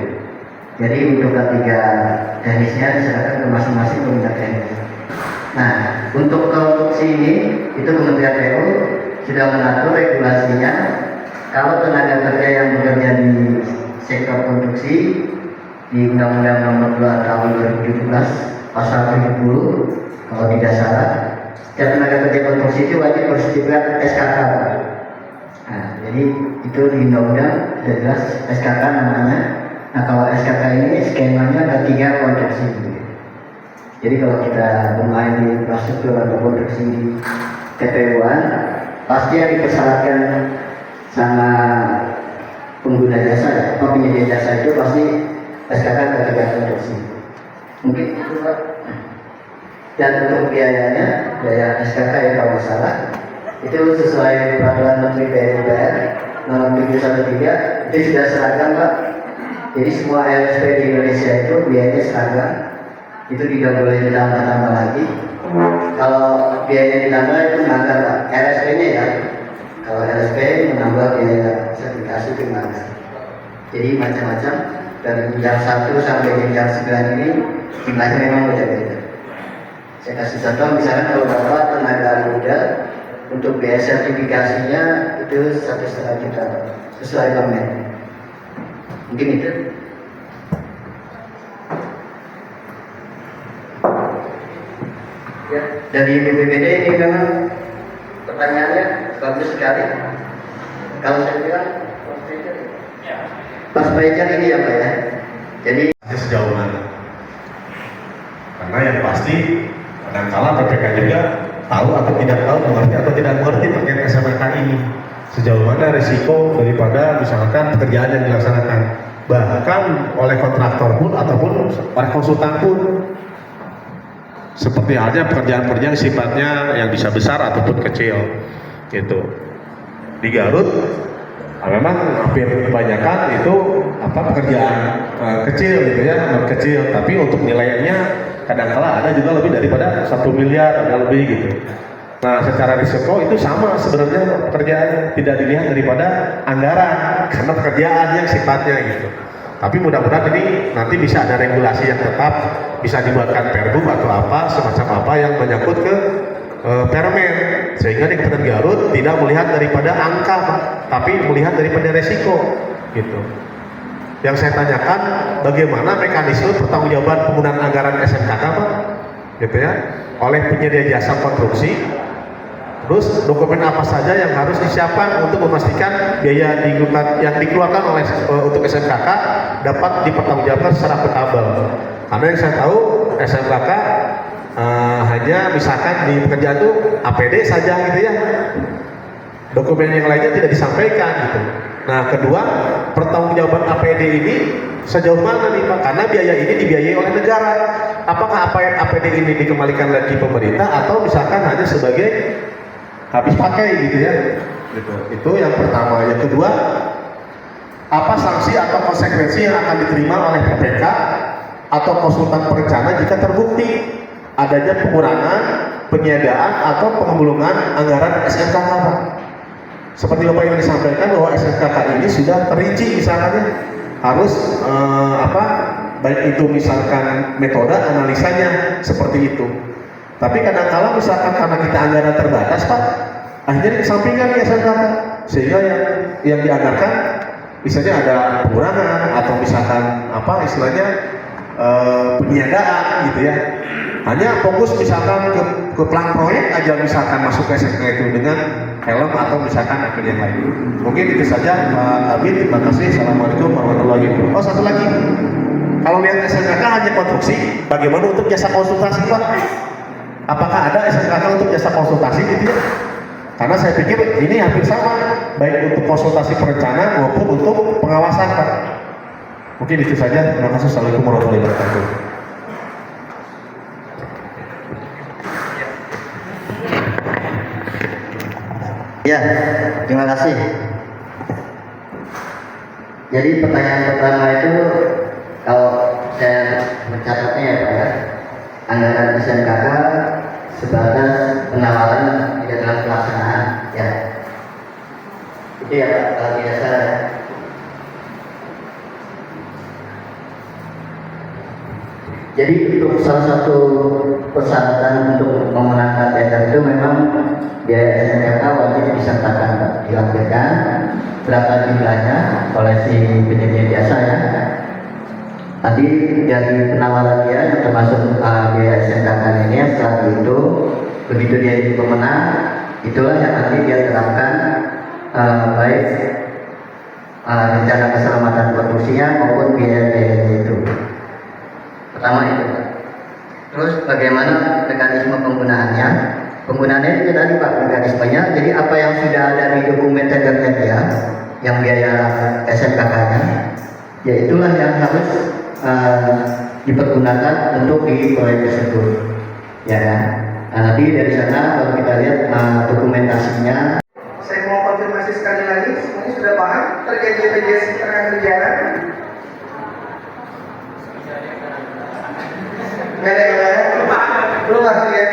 Jadi untuk ketiga teknisnya diserahkan ke masing-masing pembinaan teknis. Nah, untuk konstruksi ini itu Kementerian PU sudah mengatur regulasinya. Kalau tenaga kerja yang bekerja di sektor konstruksi di Undang-Undang Nomor 2 Tahun 2017 Pasal 70, kalau tidak salah, setiap tenaga kerja konstruksi itu wajib bersertifikat SKK. Nah, jadi itu di Undang-Undang sudah jelas SKK namanya. Nah, kalau SKK ini skemanya ketiga konstruksi. Jadi kalau kita bermain di infrastruktur atau konstruksi di TPU-an, pasti yang dipersyaratkan sama pengguna jasa ya, atau penyedia jasa itu pasti SKK ketiga konstruksi. Mungkin itu Pak. Dan untuk biayanya, biaya SKK ya kalau salah, itu sesuai peraturan Menteri PUPR Nomor 713 itu sudah seragam Pak. Jadi semua LSP di Indonesia itu biayanya seragam. Itu tidak boleh ditambah-tambah lagi. Kalau biayanya ditambah itu melanggar Pak. LSP-nya ya. Kalau LSP menambah biaya sertifikasi itu melanggar. Jadi macam-macam dari jenjang 1 sampai jenjang 9 ini jumlahnya memang beda-beda. Saya kasih contoh misalkan kalau Bapak tenaga muda untuk biaya sertifikasinya itu 1,5 juta sesuai permen. Mungkin itu. Ya, dari BPBD ini memang pertanyaannya bagus sekali. Kalau saya bilang pas belajar ini ya Pak ya. Jadi sejauh mana? Karena yang pasti kadangkala PPK juga tahu atau tidak tahu, mengerti atau tidak mengerti terkait SMK ini. Sejauh mana risiko daripada misalkan pekerjaan yang dilaksanakan, bahkan oleh kontraktor pun ataupun oleh konsultan pun. Seperti halnya pekerjaan-pekerjaan sifatnya yang bisa besar ataupun kecil, gitu. Di Garut, memang hampir kebanyakan itu pekerjaan kecil, gitu ya, non kecil. Tapi untuk nilainya kadang-kala ada juga lebih daripada 1 miliar, ada lebih gitu. Nah, secara risiko itu sama sebenarnya pekerjaan, tidak dilihat daripada anggaran karena pekerjaan yang sifatnya gitu. Tapi mudah-mudahan ini nanti bisa ada regulasi yang tetap bisa dibuatkan perbu atau apa semacam apa yang menyangkut ke permen, sehingga di Kabupaten Garut tidak melihat daripada angka, tapi melihat daripada resiko gitu. Yang saya tanyakan bagaimana mekanisme pertanggungjawaban penggunaan anggaran SMKK Pak, gitu ya, oleh penyedia jasa konstruksi. Terus dokumen apa saja yang harus disiapkan untuk memastikan biaya yang dikeluarkan oleh untuk SMKK dapat dipertanggungjawabkan secara akuntabel. Karena yang saya tahu SMKK hanya misalkan di pekerjaan itu APD saja gitu ya, dokumen yang lainnya tidak disampaikan gitu. Nah kedua, pertanggungjawaban APD ini sejauh mana nih Pak? Karena biaya ini dibiayai oleh negara. Apakah APD ini dikembalikan lagi pemerintah atau misalkan hanya sebagai habis pakai gitu ya? Gitu. Itu yang pertama. Yang kedua, apa sanksi atau konsekuensi yang akan diterima oleh PPK atau konsultan perencana jika terbukti adanya pengurangan, peniadaan atau pengembangan anggaran SMKK Pak? Seperti Bapak yang disampaikan bahwa SMKK ini sudah terinci misalkan harus baik itu misalkan metode analisanya seperti itu. Tapi kadang-kala misalkan karena kita anggaran terbatas Pak, akhirnya dikesampingkan di SMKK sehingga yang dianggarkan misalnya ada pengurangan atau misalkan istilahnya peniadaan gitu ya. Hanya fokus misalkan ke plan proyek aja misalkan masuk ke SMK itu dengan helm atau misalkan akun yang lain. Mungkin itu saja Pak Abid. Terima kasih. Assalamualaikum warahmatullahi wabarakatuh. Oh satu lagi, kalau lihat SMKK hanya konstruksi, bagaimana untuk jasa konsultasi Pak? Apakah ada SMKK untuk jasa konsultasi gitu ya? Karena saya pikir ini hampir sama, baik untuk konsultasi perencana maupun untuk pengawasan Pak. Mungkin itu saja. Terima kasih. Assalamualaikum warahmatullahi wabarakatuh. Ya, terima kasih. Jadi pertanyaan pertama itu kalau saya mencatatnya ya Pak ya, anggaran SMKK sebatas penawaran tidak dalam pelaksanaan ya. Itu ya Pak, kalau tidak salah. Jadi untuk salah satu persyaratan untuk memenangkan tender itu memang biaya SMKK wajib disertakan Pak, dilampirkan berapa jumlahnya oleh si penyedia jasa ya. Tadi dari penawaran dia yang termasuk biaya SMKK ini, setelah itu begitu dia jadi pemenang, itulah yang nanti dia terapkan baik rencana keselamatan produksinya maupun biaya-biaya itu. Pertama itu Pak. Terus bagaimana mekanisme penggunaannya? Penggunaannya itu tadi Pak, mekanismenya. Jadi apa yang sudah ada di dokumen tendernya dia, yang biaya SMKK-nya, ya itulah yang harus dipergunakan untuk di proyek tersebut. Ya kan? Nah, nanti dari sana kalau kita lihat dokumentasinya. Saya mau konfirmasi sekali lagi, semuanya sudah paham terkait BPJS Ketenagakerjaan? Nggak ada yang lain? Belum masuk ya?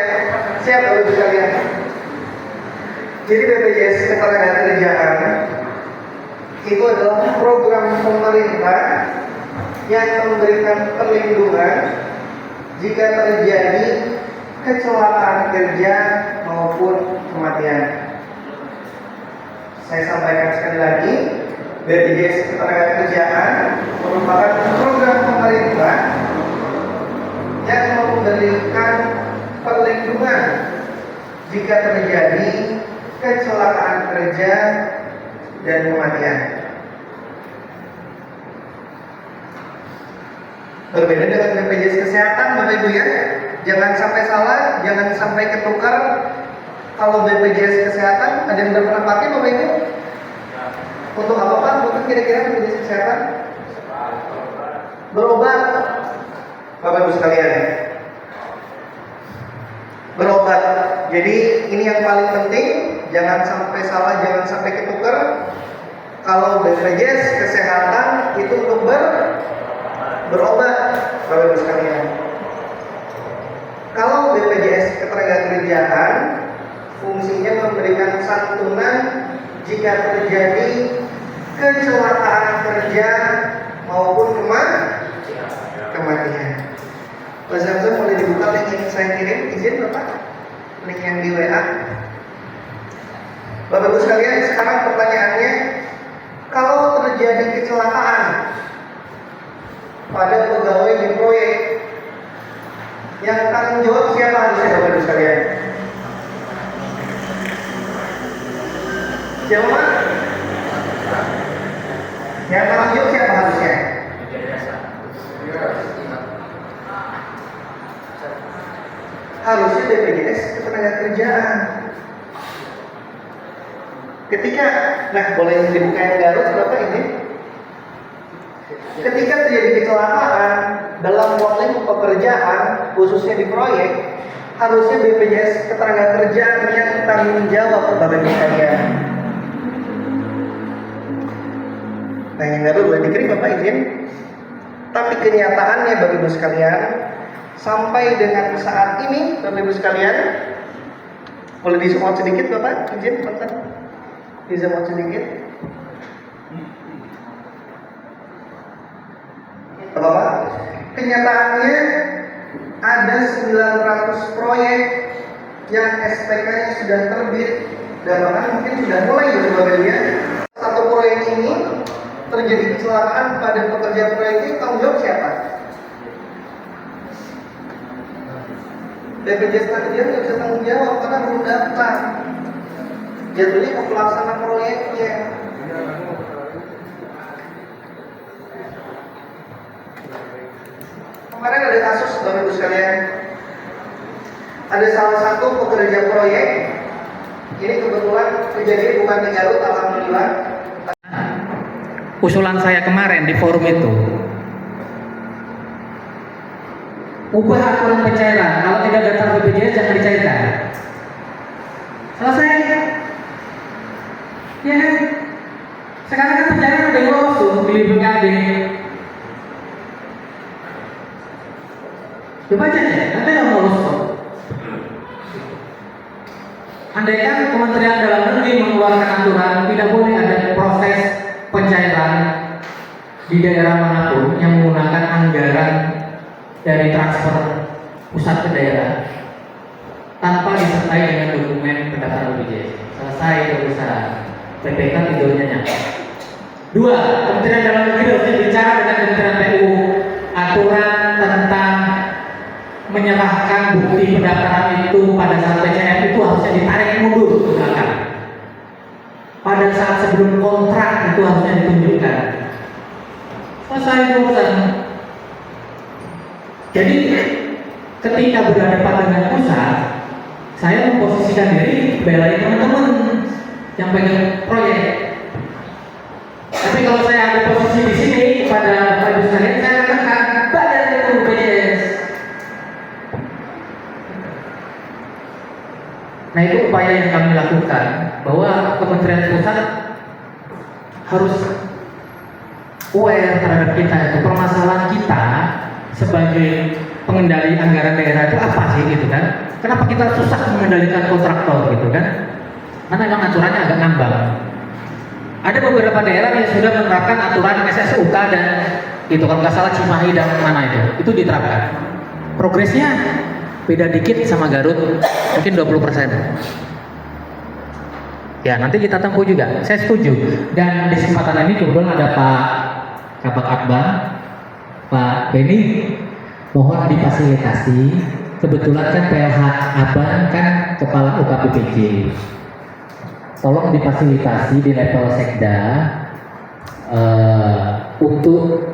Siap Bapak sekalian. Jadi BPJS Ketenagakerjaan itu adalah program pemerintah yang memberikan perlindungan jika terjadi kecelakaan kerja maupun kematian. Saya sampaikan sekali lagi, BPJS Ketenagakerjaan merupakan program pemerintah yang memberikan perlindungan jika terjadi kecelakaan kerja dan kematian. Berbeda dengan BPJS Kesehatan, Bapak Ibu ya. Jangan sampai salah, jangan sampai ketukar. Kalau BPJS Kesehatan ada yang pernah pakai Bapak Ibu? Untuk apa Pak? Mungkin kira-kira BPJS Kesehatan? Berobat. Bapak Ibu sekalian, berobat. Jadi ini yang paling penting, jangan sampai salah, jangan sampai ketukar. Kalau BPJS Kesehatan itu untuk berobat, Bapak Ibu sekalian. Kalau BPJS Ketenagakerjaan fungsinya memberikan santunan jika terjadi kecelakaan kerja maupun kematian. Pak Zamzam boleh dibuka link yang saya kirim, izin Bapak, link yang di WA. Bapak Ibu sekalian, sekarang pertanyaannya, kalau terjadi kecelakaan pada pegawai di proyek, yang tanggung jawab siapa harusnya Bapak Ibu sekalian? Siapa? Yang tanggung jawab siapa harusnya? harusnya BPJS Ketenagakerjaan. Ketika, nah boleh dibuka yang Garut Bapak ini. Ketika terjadi kecelakaan dalam link pekerjaan, khususnya di proyek, harusnya BPJS Ketenagakerjaan yang tanggung jawab Bapak Ibu sekalian. Nah yang Garut boleh dikirim Bapak izin. Tapi kenyataannya Bapak Ibu sekalian, sampai dengan saat ini Bapak Ibu sekalian, boleh di-zoom sedikit Bapak izin Bapak. Di-zoom sedikit. Bapak, kenyataannya ada 900 proyek yang SPK-nya sudah terbit dan bahkan mungkin sudah mulai ya Bapak Ibu ya. Satu proyek ini terjadi kecelakaan pada pekerja proyek ini, tanggung jawab siapa? BPJS Ketenagakerjaan nggak bisa tanggung jawab karena belum daftar. Jatuhnya ke pelaksana proyeknya. Kemarin ada kasus Bapak Ibu sekalian, ada salah satu pekerja proyek, ini kebetulan kejadian bukan di Garut, alhamdulillah. Usulan saya kemarin di forum itu, ubah aturan pencairan. Kalau tidak daftar BPJS jangan dicairkan. Selesai. Ya kan? Sekarang kan pencairan udah lolos tuh di BPKD. Coba aja deh, nanti nggak lolos kok. Andaikan Kementerian Dalam Negeri mengeluarkan aturan tidak boleh ada proses pencairan di daerah manapun yang menggunakan anggaran dari transfer pusat ke daerah tanpa disertai dengan dokumen pendaftaran BPJS. Selesai urusan. PPK tidurnya nyata. Dua, Kementerian Dalam Negeri harus bicara dengan Kementerian PU aturan tentang menyerahkan bukti pendaftaran itu pada saat PCM itu harusnya ditarik mundur ke belakang. Pada saat sebelum kontrak itu harusnya ditunjukkan. Selesai urusan. Jadi ketika berhadapan dengan pusat, saya memposisikan diri belain teman-teman yang pegang proyek. Tapi kalau saya ada posisi di sini pada Bapak Ibu sekalian, saya katakan badan itu BPJS. Nah itu upaya yang kami lakukan, bahwa Kementerian Pusat harus aware terhadap kita, itu permasalahan kita sebagai pengendali anggaran daerah itu apa sih gitu kan? Kenapa kita susah mengendalikan kontraktor gitu kan? Karena memang aturannya agak ngambang. Ada beberapa daerah yang sudah menerapkan aturan SSUK dan itu kalau nggak salah Cimahi dan mana itu diterapkan. Progresnya beda dikit sama Garut, mungkin 20%. Ya nanti kita tempuh juga. Saya setuju. Dan di kesempatan ini kebetulan ada Pak Kabak Akbar, Pak Beni, mohon difasilitasi. Kebetulan kan PLH Abang kan Kepala UKBPJ. Tolong difasilitasi di level sekda untuk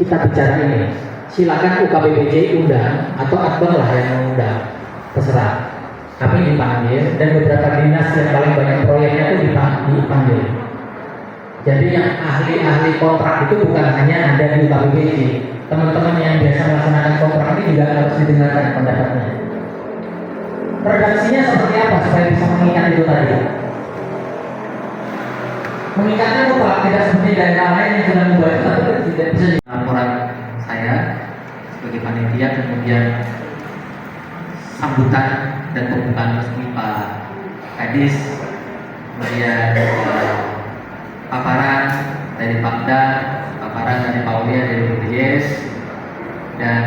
kita bicara ini. Silakan UKBPJ undang atau Abang lah yang mengundang, terserah. Kami dipanggil dan beberapa dinas yang paling banyak proyeknya itu dipanggil. Jadi yang ahli-ahli kontrak itu bukan hanya ada di UKBPJ. Teman-teman yang biasa melaksanakan kontrak ini juga harus didengarkan pendapatnya. Redaksinya seperti apa supaya bisa mengikat itu tadi? Mengikatnya mutlak, tidak seperti daerah lain yang sudah membuat tapi tidak bisa laporan saya sebagai panitia, kemudian sambutan dan pembukaan resmi Pak Kadis, kemudian paparan dari Pamda, paparan dari Pak Ulia dari BPJS, dan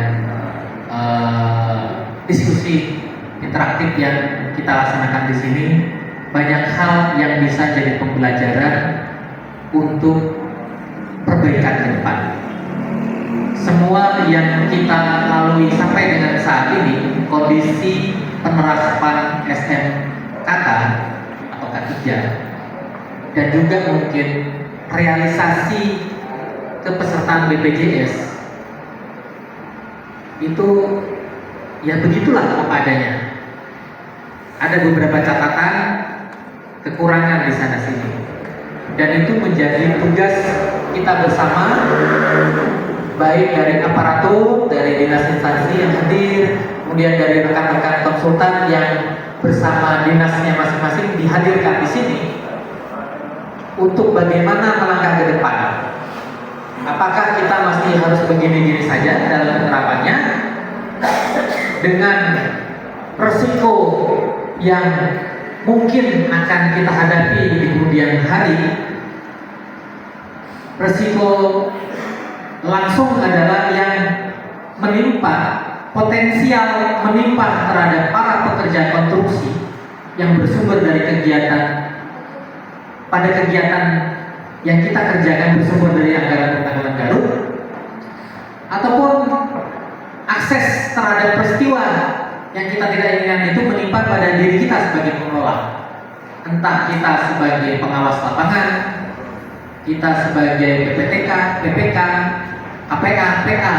diskusi interaktif yang kita laksanakan di sini. Banyak hal yang bisa jadi pembelajaran untuk perbaikan ke depan. Semua yang kita lalui sampai dengan saat ini, kondisi penerapan SMKK atau K3 dan juga mungkin realisasi kepesertaan BPJS itu ya begitulah apa adanya. ada beberapa catatan kekurangan di sana sini, dan itu menjadi tugas kita bersama, baik dari aparatur, dari dinas instansi yang hadir, kemudian dari rekan-rekan konsultan yang bersama dinasnya masing-masing dihadirkan di sini untuk bagaimana melangkah ke depan. Apakah kita masih harus begini-gini saja dalam penerapannya dengan resiko yang mungkin akan kita hadapi di kemudian hari? Resiko langsung adalah yang menimpa, potensial menimpa terhadap para pekerja konstruksi yang bersumber dari kegiatan yang kita kerjakan bersumber dari anggaran penanggulangan Garut, ataupun akses terhadap peristiwa yang kita tidak inginkan itu menimpa pada diri kita sebagai pengelola, entah kita sebagai pengawas lapangan, kita sebagai PPTK, PPK, KPA, PA,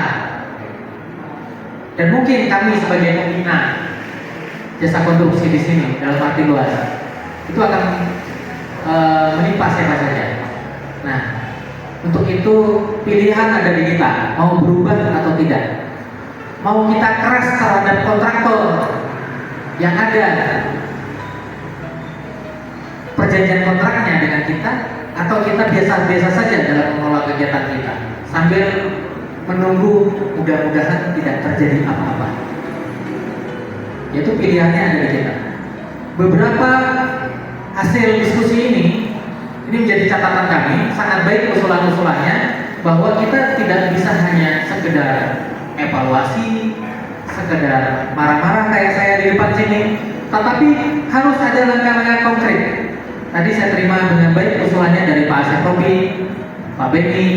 dan mungkin kami sebagai pembina jasa konstruksi di sini dalam arti luas, itu akan menimpa siapa saja. Nah, untuk itu pilihan ada di kita, mau berubah atau tidak. Mau kita keras terhadap kontraktor yang ada perjanjian kontraknya dengan kita, atau kita biasa-biasa saja dalam mengelola kegiatan kita sambil menunggu mudah-mudahan tidak terjadi apa-apa. Yaitu pilihannya ada di kita. Beberapa hasil diskusi ini menjadi catatan kami, sangat baik usulan-usulannya, bahwa kita tidak bisa hanya sekedar evaluasi, sekedar marah-marah kayak saya di depan sini, tetapi harus ada langkah-langkah konkret. Tadi saya terima dengan baik usulannya dari Pak Asep Robi, Pak Beni,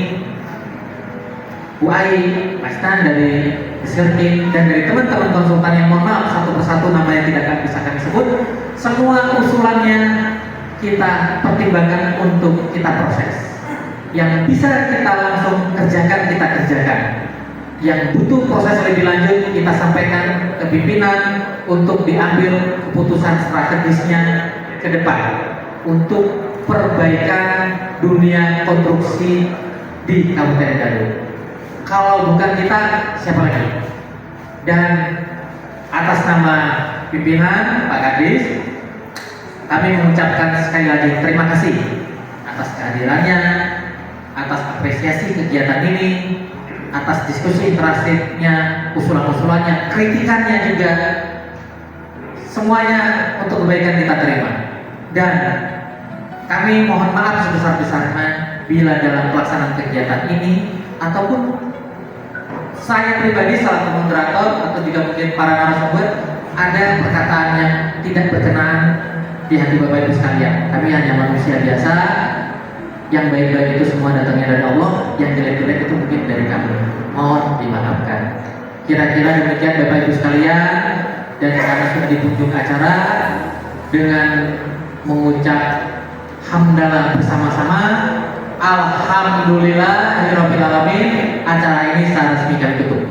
Bu Ai, Pak Stan dari Sirkin, dan dari teman-teman konsultan yang mohon maaf satu persatu namanya tidak akan bisa kami sebut. Semua usulannya kita pertimbangkan untuk kita proses. Yang bisa kita langsung kerjakan, kita kerjakan. Yang butuh proses lebih lanjut, kita sampaikan ke pimpinan untuk diambil keputusan strategisnya ke depan untuk perbaikan dunia konstruksi di Kabupaten Garut. Kalau bukan kita, siapa lagi? Dan atas nama pimpinan Pak Kadis, kami mengucapkan sekali lagi terima kasih atas kehadirannya, atas apresiasi kegiatan ini, atas diskusi interaktifnya, usulan-usulannya, kritikannya juga, semuanya untuk kebaikan kita terima. Dan kami mohon maaf sebesar-besarnya bila dalam pelaksanaan kegiatan ini ataupun saya pribadi selaku moderator atau juga mungkin para narasumber ada perkataan yang tidak berkenan di hati Bapak Ibu sekalian. Kami hanya manusia biasa, yang baik-baik itu semua datangnya dari Allah, yang jelek-jelek itu mungkin dari kami. Mohon dimaafkan. Kira-kira demikian Bapak Ibu sekalian, dan karena sudah di penghujung acara, dengan mengucap hamdalah bersama-sama, alhamdulillahirabbil alamin, acara ini secara resmi kami tutup.